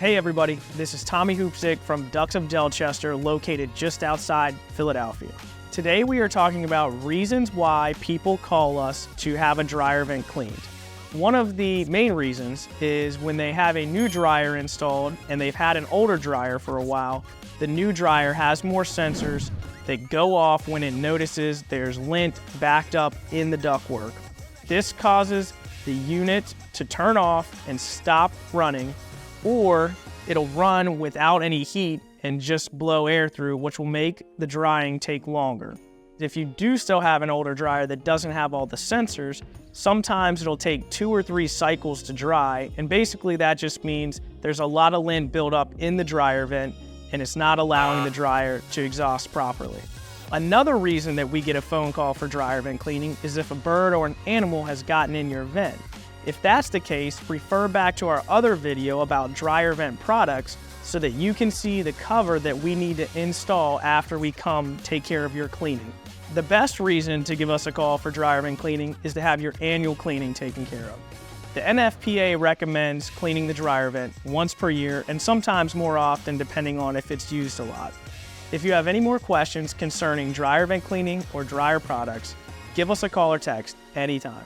Hey everybody, this is Tommy Hoopsick from Ducks of Delchester, located just outside Philadelphia. Today we are talking about reasons why people call us to have a dryer vent cleaned. One of the main reasons is when they have a new dryer installed and they've had an older dryer for a while, the new dryer has more sensors that go off when it notices there's lint backed up in the ductwork. This causes the unit to turn off and stop running, or it'll run without any heat and just blow air through, which will make the drying take longer. If you do still have an older dryer that doesn't have all the sensors, sometimes it'll take 2 or 3 cycles to dry, and basically that just means there's a lot of lint built up in the dryer vent and it's not allowing the dryer to exhaust properly. Another reason that we get a phone call for dryer vent cleaning is if a bird or an animal has gotten in your vent. If that's the case, refer back to our other video about dryer vent products so that you can see the cover that we need to install after we come take care of your cleaning. The best reason to give us a call for dryer vent cleaning is to have your annual cleaning taken care of. The NFPA recommends cleaning the dryer vent once per year and sometimes more often depending on if it's used a lot. If you have any more questions concerning dryer vent cleaning or dryer products, give us a call or text anytime.